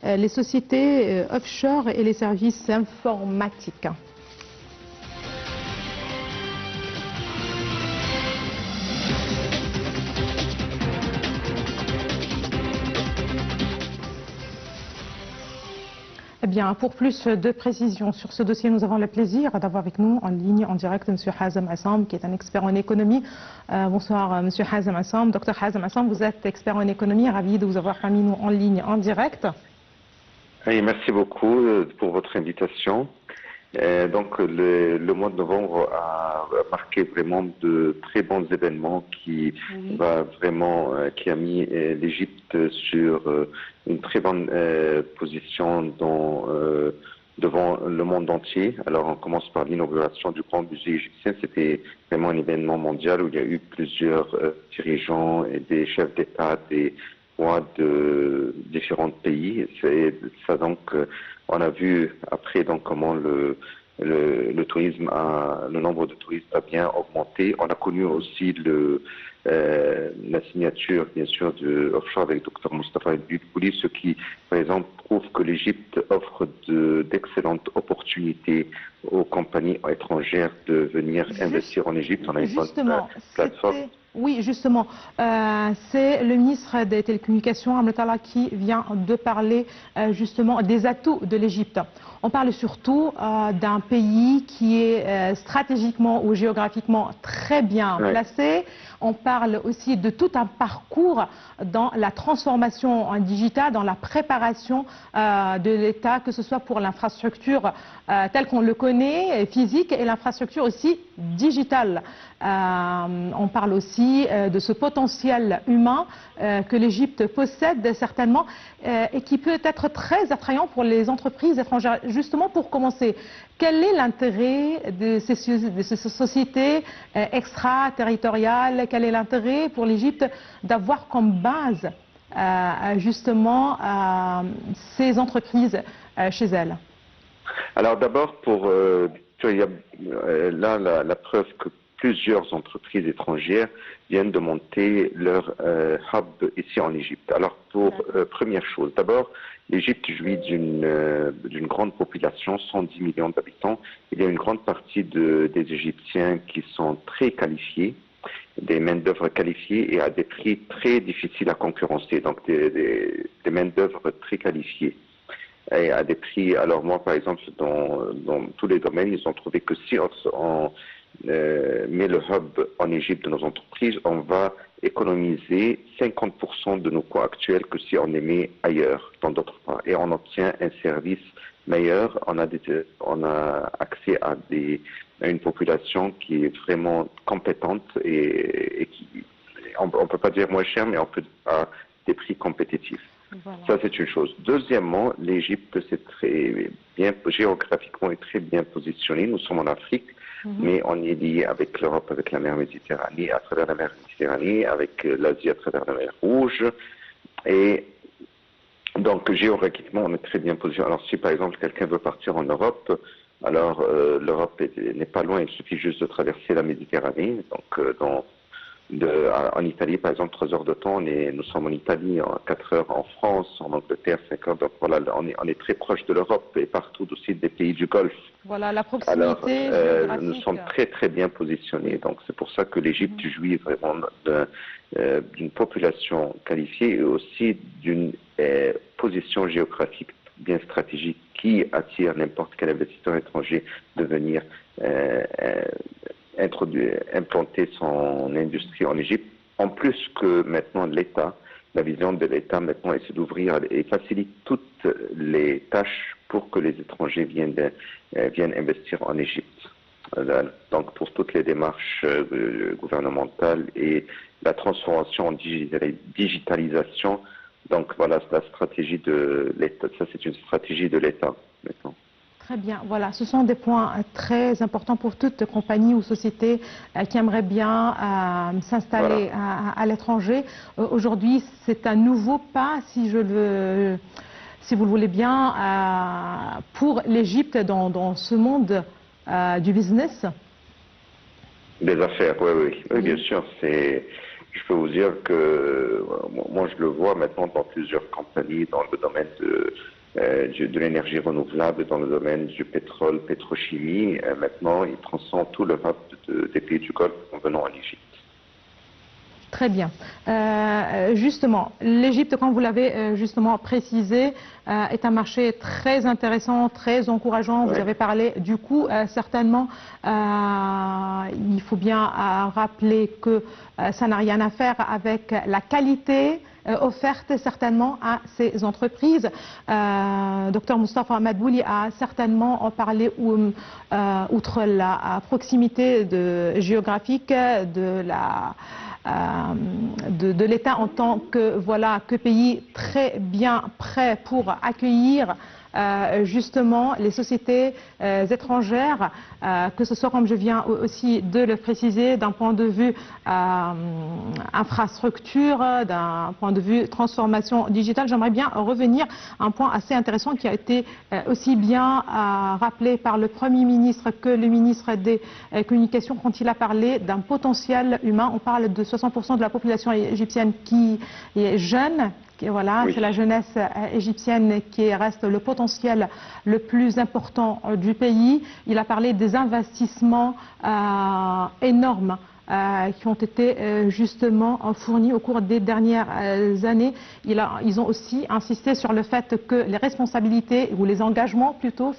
les sociétés offshore et les services informatiques. Eh bien, pour plus de précisions sur ce dossier, nous avons le plaisir d'avoir avec nous en ligne, en direct, M. Hazem Assam, qui est un expert en économie. Bonsoir, M. Hazem Assam. Dr Hazem Assam, vous êtes expert en économie, ravi de vous avoir parmi nous en ligne, en direct. Oui, merci beaucoup pour votre invitation. Donc, le mois de novembre a marqué vraiment de très bons événements qui a mis l'Égypte sur une très bonne position devant le monde entier. Alors, on commence par l'inauguration du grand musée égyptien. C'était vraiment un événement mondial où il y a eu plusieurs dirigeants et des chefs d'État, des rois de différents pays. Ça donc, on a vu après donc comment le tourisme le nombre de touristes a bien augmenté. On a connu aussi la signature, bien sûr, de offshore avec Dr Mustafa El-Bouli, ce qui, par exemple, prouve que l'Égypte offre d'excellentes opportunités aux compagnies étrangères de venir investir en Égypte. On a une bonne plateforme. Oui, justement, c'est le ministre des Télécommunications, Ahmed Tallah, qui vient de parler justement des atouts de l'Égypte. On parle surtout d'un pays qui est stratégiquement ou géographiquement très bien placé. On parle aussi de tout un parcours dans la transformation en digital, dans la préparation de l'État, que ce soit pour l'infrastructure telle qu'on le connaît, physique, et l'infrastructure aussi digitale. On parle aussi de ce potentiel humain que l'Égypte possède certainement et qui peut être très attrayant pour les entreprises étrangères. Justement, pour commencer, quel est l'intérêt de ces sociétés extraterritoriales? Quel est l'intérêt pour l'Égypte d'avoir comme base justement ces entreprises chez elle? Alors d'abord, il y a là la preuve que plusieurs entreprises étrangères viennent de monter leur hub ici en Égypte. Alors première chose, d'abord, l'Égypte jouit d'une grande population, 110 millions d'habitants. Il y a une grande partie des Égyptiens qui sont très qualifiés, des main-d'œuvre qualifiées et à des prix très difficiles à concurrencer, donc des main-d'œuvre très qualifiées. Et à des prix, alors moi par exemple, dans tous les domaines, ils ont trouvé que si on met le hub en Égypte de nos entreprises, on va économiser 50% de nos coûts actuels que si on les met ailleurs, dans d'autres parts. Et on obtient un service meilleur, on a accès à une population qui est vraiment compétente et qui, on ne peut pas dire moins cher, mais on peut à des prix compétitifs. Voilà. Ça, c'est une chose. Deuxièmement, l'Égypte, c'est très bien, géographiquement, est très bien positionné. Nous sommes en Afrique, mais on est lié avec l'Europe, avec la mer Méditerranée, à travers la mer Méditerranée, avec l'Asie à travers la mer Rouge. Et donc, géographiquement, on est très bien positionné. Alors, si par exemple, quelqu'un veut partir en Europe, alors l'Europe n'est pas loin, il suffit juste de traverser la Méditerranée. Donc, en Italie, par exemple, 3 heures de temps, nous sommes en Italie, 4 heures en France, en Angleterre, 5 heures. Donc voilà, on est très proche de l'Europe et partout aussi des pays du Golfe. Voilà, la proximité géographique. Nous sommes très très bien positionnés. Donc c'est pour ça que l'Égypte jouit vraiment d'une population qualifiée et aussi d'une position géographique bien stratégique qui attire n'importe quel investisseur étranger de venir implanter son industrie en Égypte. En plus que maintenant l'État, la vision de l'État maintenant est d'ouvrir et facilite toutes les tâches pour que les étrangers viennent investir en Égypte. Donc pour toutes les démarches gouvernementales et la transformation en digitalisation. Donc voilà, c'est la stratégie de l'État. Ça, c'est une stratégie de l'État maintenant. Très bien, voilà, ce sont des points très importants pour toute compagnie ou société qui aimerait bien s'installer à l'étranger. Aujourd'hui, c'est un nouveau pas, si vous le voulez bien, pour l'Égypte dans ce monde du business. Des affaires, oui, bien sûr. Je peux vous dire que moi, je le vois maintenant dans plusieurs compagnies dans le domaine de l'énergie renouvelable dans le domaine du pétrole, pétrochimie. Maintenant, il transcende tout le hub des pays du Golfe en venant en Égypte. Très bien. Justement, l'Égypte, comme vous l'avez justement précisé, est un marché très intéressant, très encourageant. Vous avez parlé du coût. Certainement, il faut bien rappeler que ça n'a rien à faire avec la qualité offerte certainement à ces entreprises. Dr Moustapha Madbouli a certainement parlé, outre la proximité géographique de l'État en tant que pays très bien prêt pour accueillir justement les sociétés étrangères, que ce soit, comme je viens aussi de le préciser, d'un point de vue infrastructure, d'un point de vue transformation digitale. J'aimerais bien revenir à un point assez intéressant qui a été aussi bien rappelé par le Premier ministre que le ministre des Communications quand il a parlé d'un potentiel humain. On parle de 60% de la population égyptienne qui est jeune. Voilà, oui. C'est la jeunesse égyptienne qui reste le potentiel le plus important du pays. Il a parlé des investissements énormes qui ont été justement fournis au cours des dernières années. Ils ont aussi insisté sur le fait que les responsabilités ou les engagements plutôt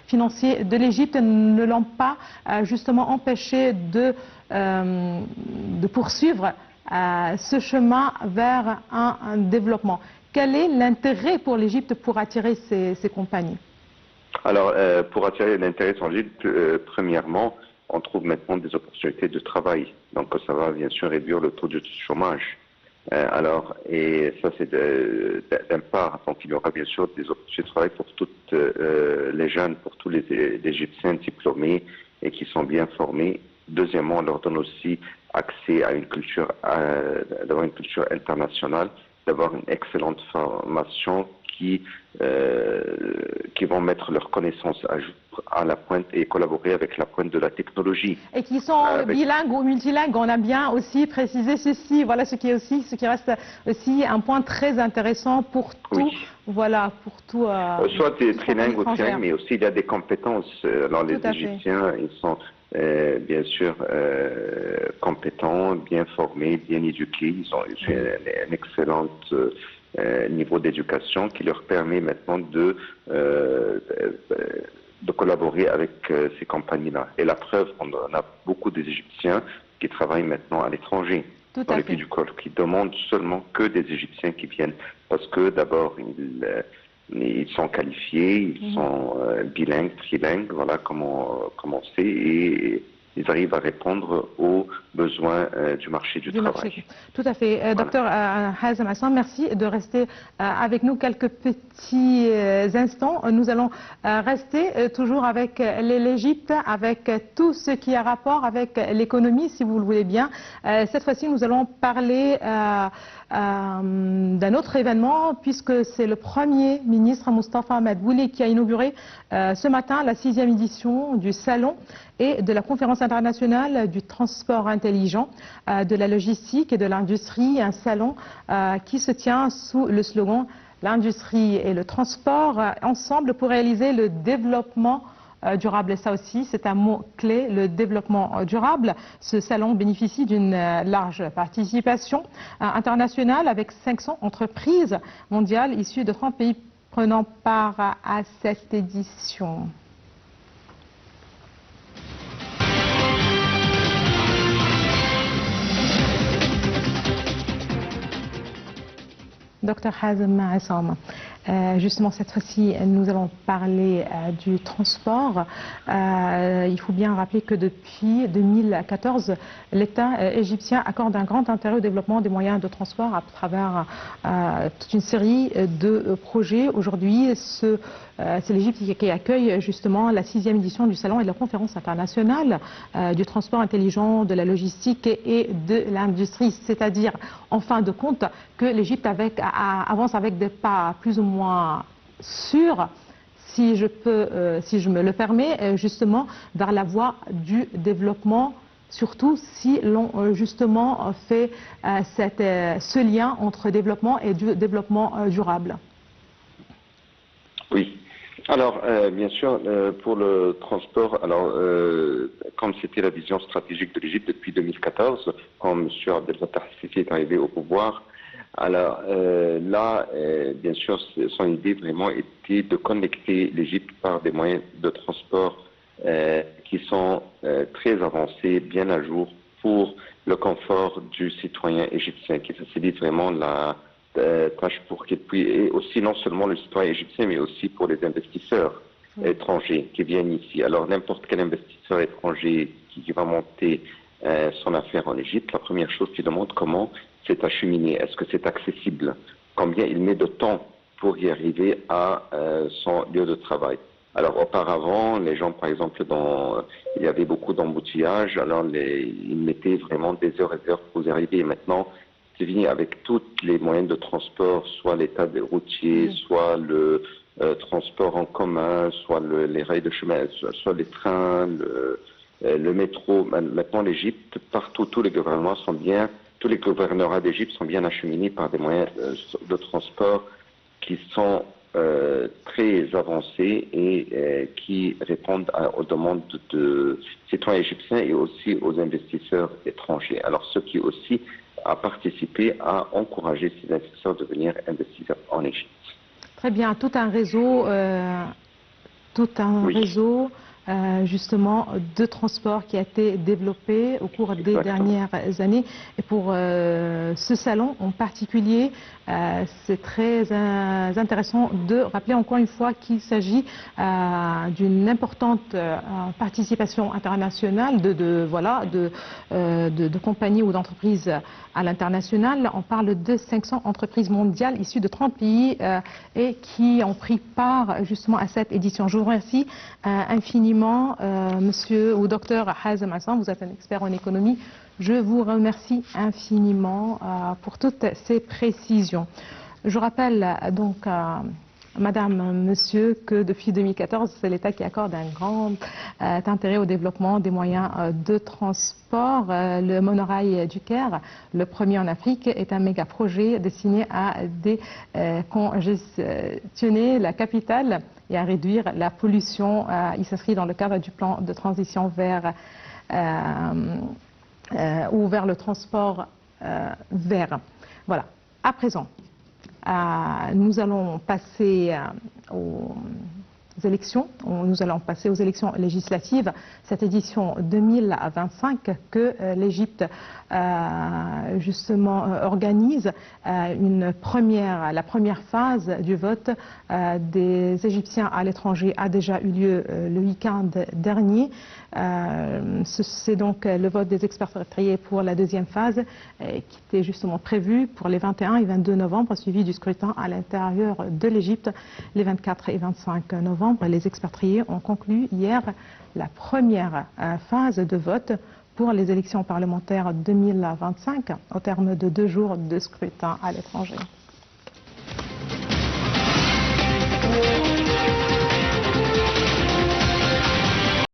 financiers de l'Égypte ne l'ont pas justement empêché de poursuivre ce chemin vers un développement. Quel est l'intérêt pour l'Égypte pour attirer ces compagnies? Alors, pour attirer l'intérêt sur l'Égypte, premièrement, on trouve maintenant des opportunités de travail. Donc, ça va bien sûr réduire le taux de chômage. Et ça, c'est d'un part. Donc, il y aura bien sûr des opportunités de travail pour toutes les jeunes, pour tous les Égyptiens diplômés et qui sont bien formés. Deuxièmement, on leur donne aussi accès à une culture, d'avoir une culture internationale, d'avoir une excellente formation qui vont mettre leurs connaissances à la pointe et collaborer avec la pointe de la technologie. Et qui sont bilingues ou multilingues. On a bien aussi précisé ceci. Voilà ce qui reste aussi un point très intéressant pour tout. Oui. Voilà, pour tout. Soit des trilingues ou trilingues, mais aussi il y a des compétences. Alors les Égyptiens, ils sont bien sûr compétents, bien formés, bien éduqués. Ils ont un excellent niveau d'éducation qui leur permet maintenant de collaborer avec ces compagnies-là. Et la preuve, on a beaucoup d'Égyptiens qui travaillent maintenant à l'étranger, dans les pays du Golfe, qui demandent seulement que des Égyptiens qui viennent. Parce que d'abord, ils sont qualifiés, ils sont bilingues, trilingues, voilà comment c'est, et ils arrivent à répondre aux besoins du marché du travail. Tout à fait. Voilà. Docteur Hazem Hassan, merci de rester avec nous quelques petits instants. Nous allons rester toujours avec l'Égypte, avec tout ce qui a rapport avec l'économie, si vous le voulez bien. Cette fois-ci, nous allons parler d'un autre événement, puisque c'est le Premier ministre Moustapha Madbouli qui a inauguré ce matin la 6e édition du Salon et de la conférence internationale du transport intelligent, de la logistique et de l'industrie, un salon qui se tient sous le slogan « L'industrie et le transport ensemble pour réaliser le développement durable ». Et ça aussi, c'est un mot clé, le développement durable. Ce salon bénéficie d'une large participation internationale avec 500 entreprises mondiales issues de 30 pays prenant part à cette édition. Dr Hazem Hassan, justement cette fois-ci nous allons parler du transport. Il faut bien rappeler que depuis 2014, l'État égyptien accorde un grand intérêt au développement des moyens de transport à travers toute une série de projets. Aujourd'hui, c'est l'Égypte qui accueille justement la 6e édition du Salon et de la conférence internationale du transport intelligent, de la logistique et de l'industrie. C'est-à-dire, en fin de compte, que l'Égypte avance avec des pas plus ou moins sûrs, si je me le permets, justement vers la voie du développement, surtout si l'on justement fait ce lien entre développement et du développement durable. Alors, bien sûr, pour le transport, alors, comme c'était la vision stratégique de l'Égypte depuis 2014, quand M. Abdel Fattah al-Sisi est arrivé au pouvoir, alors là, bien sûr, son idée vraiment était de connecter l'Égypte par des moyens de transport qui sont très avancés, bien à jour pour le confort du citoyen égyptien, qui facilite vraiment la tâche pour qu'il puisse, et aussi non seulement le citoyen égyptien, mais aussi pour les investisseurs étrangers qui viennent ici. Alors n'importe quel investisseur étranger qui va monter son affaire en Égypte, la première chose qu'il demande, comment c'est acheminé, est-ce que c'est accessible, combien il met de temps pour y arriver à son lieu de travail. Alors auparavant, les gens, par exemple, il y avait beaucoup d'embouteillages, alors ils mettaient vraiment des heures et des heures pour y arriver. Et maintenant, c'est fini avec tous les moyens de transport, soit l'état des routiers, soit le transport en commun, soit les rails de chemin, soit les trains, le métro. Maintenant, l'Égypte, partout, tous les gouverneurs d'Égypte sont bien acheminés par des moyens de transport qui sont très avancés et qui répondent aux demandes de citoyens égyptiens et aussi aux investisseurs étrangers. Alors, ce qui aussi a participé à encourager ces investisseurs de venir investir en Égypte. Très bien, tout un réseau, justement de transport qui a été développé au cours des dernières années. Et pour ce salon en particulier, c'est très intéressant de rappeler encore une fois qu'il s'agit d'une importante participation internationale de compagnies ou d'entreprises à l'international. On parle de 500 entreprises mondiales issues de 30 pays et qui ont pris part justement à cette édition. Je vous remercie infiniment, monsieur ou docteur Hazem Hassan, vous êtes un expert en économie. Je vous remercie infiniment pour toutes ces précisions. Je rappelle donc Madame, Monsieur, que depuis 2014, c'est l'État qui accorde un grand intérêt au développement des moyens de transport. Le monorail du Caire, le premier en Afrique, est un méga projet destiné à décongestionner la capitale et à réduire la pollution. Il s'inscrit dans le cadre du plan de transition vers le transport vert. Voilà. À présent, nous allons passer aux élections. Nous allons passer aux élections législatives. Cette édition 2025 que l'Égypte justement organise la première phase du vote des Égyptiens à l'étranger a déjà eu lieu le week-end dernier. C'est donc le vote des expatriés pour la deuxième phase qui était justement prévu pour les 21 et 22 novembre, suivi du scrutin à l'intérieur de l'Égypte les 24 et 25 novembre. Les expatriés ont conclu hier la première phase de vote pour les élections parlementaires 2025 au terme de 2 jours de scrutin à l'étranger.